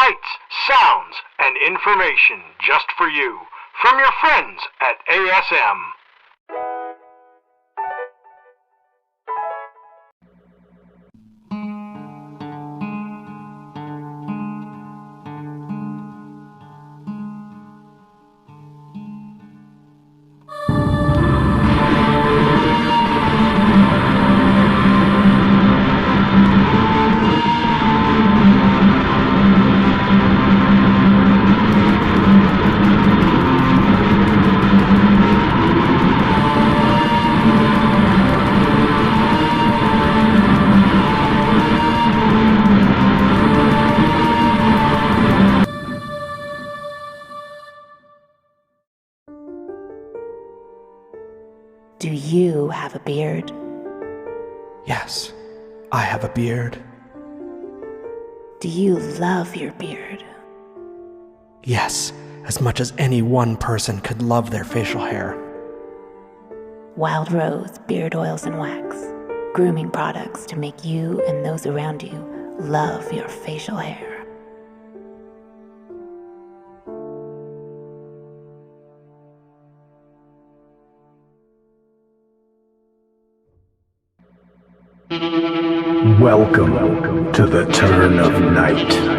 sights, sounds, and information just for you from your friends at ASM. Do you have a beard? Yes, I have a beard. Do you love your beard? Yes, as much as any one person could love their facial hair. Wild Rose beard oils and wax, grooming products to make you and those around you love your facial hair. Welcome to the turn of night.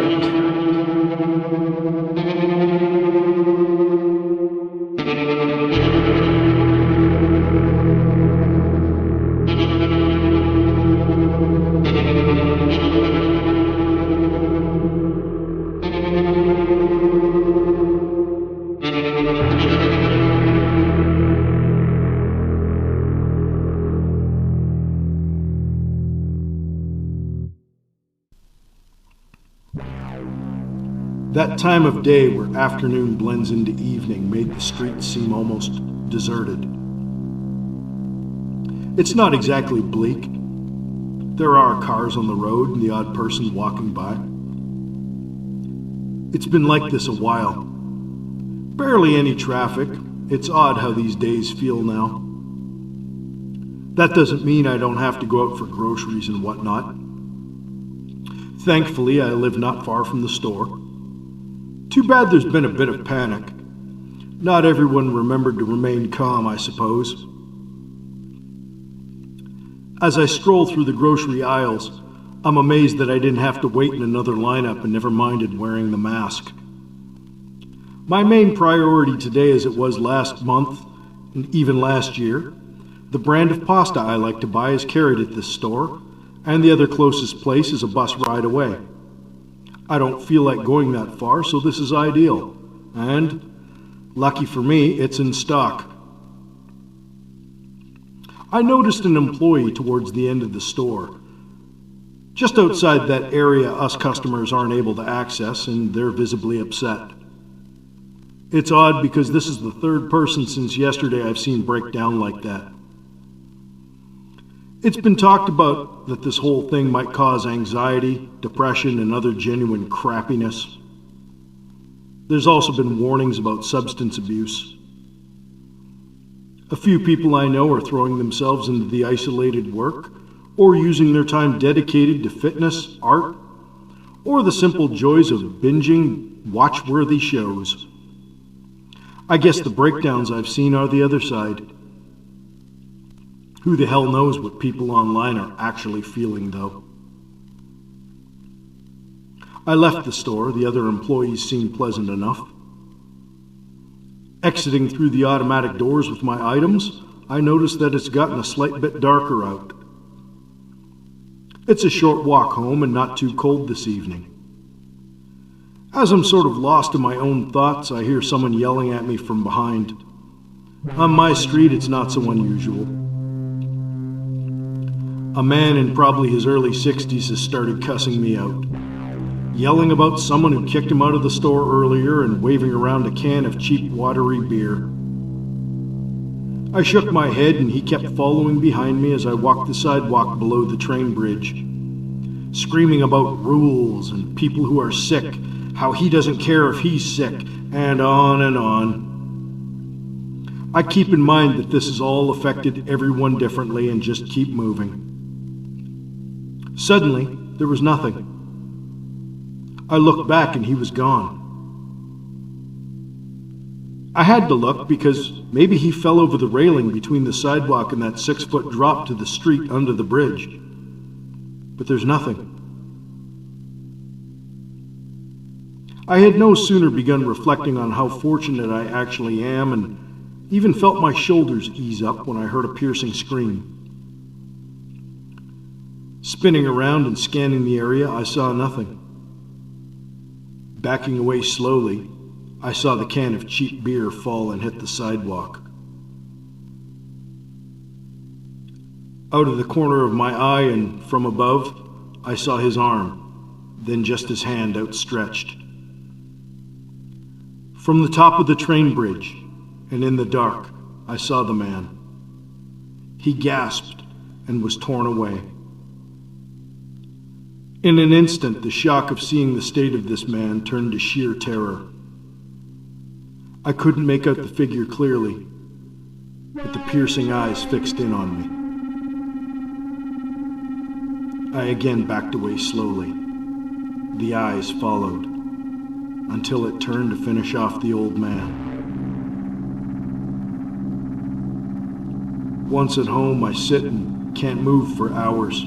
That time of day where afternoon blends into evening made the streets seem almost deserted. It's not exactly bleak. There are cars on the road and the odd person walking by. It's been like this a while. Barely any traffic. It's odd how these days feel now. That doesn't mean I don't have to go out for groceries and whatnot. Thankfully, I live not far from the store. Too bad there's been a bit of panic. Not everyone remembered to remain calm, I suppose. As I stroll through the grocery aisles, I'm amazed that I didn't have to wait in another lineup and never minded wearing the mask. My main priority today, as it was last month and even last year, the brand of pasta I like to buy is carried at this store, and the other closest place is a bus ride away. I don't feel like going that far, so this is ideal. And, lucky for me, it's in stock. I noticed an employee towards the end of the store. Just outside that area us customers aren't able to access, and they're visibly upset. It's odd because this is the third person since yesterday I've seen break down like that. It's been talked about that this whole thing might cause anxiety, depression, and other genuine crappiness. There's also been warnings about substance abuse. A few people I know are throwing themselves into the isolated work, or using their time dedicated to fitness, art, or the simple joys of binging watch-worthy shows. I guess the breakdowns I've seen are the other side. Who the hell knows what people online are actually feeling, though? I left the store. The other employees seemed pleasant enough. Exiting through the automatic doors with my items, I noticed that it's gotten a slight bit darker out. It's a short walk home and not too cold this evening. As I'm sort of lost in my own thoughts, I hear someone yelling at me from behind. On my street, it's not so unusual. A man in probably his early 60s has started cussing me out, yelling about someone who kicked him out of the store earlier and waving around a can of cheap watery beer. I shook my head and he kept following behind me as I walked the sidewalk below the train bridge, screaming about rules and people who are sick, how he doesn't care if he's sick, and on and on. I keep in mind that this has all affected everyone differently and just keep moving. Suddenly, there was nothing. I looked back and he was gone. I had to look because maybe he fell over the railing between the sidewalk and that 6-foot drop to the street under the bridge. But there's nothing. I had no sooner begun reflecting on how fortunate I actually am and even felt my shoulders ease up when I heard a piercing scream. Spinning around and scanning the area, I saw nothing. Backing away slowly, I saw the can of cheap beer fall and hit the sidewalk. Out of the corner of my eye and from above, I saw his arm, then just his hand outstretched. From the top of the train bridge, and in the dark, I saw the man. He gasped and was torn away. In an instant, the shock of seeing the state of this man turned to sheer terror. I couldn't make out the figure clearly, but the piercing eyes fixed in on me. I again backed away slowly. The eyes followed, until it turned to finish off the old man. Once at home, I sit and can't move for hours.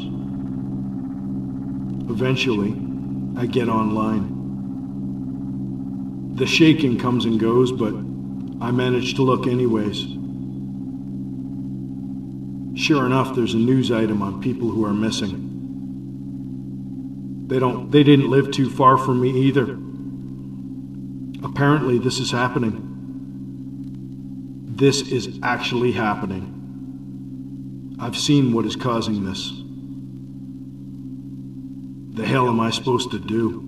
Eventually, I get online. The shaking comes and goes, but I manage to look anyways. Sure enough, there's a news item on people who are missing. They didn't live too far from me either. Apparently, this is happening. This is actually happening. I've seen what is causing this. The hell am I supposed to do?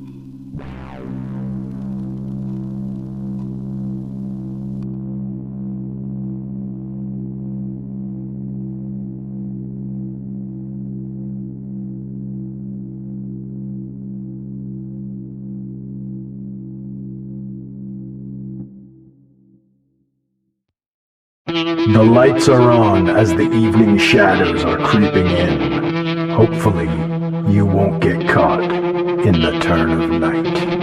The lights are on as the evening shadows are creeping in. Hopefully, you won't get caught in the turn of night.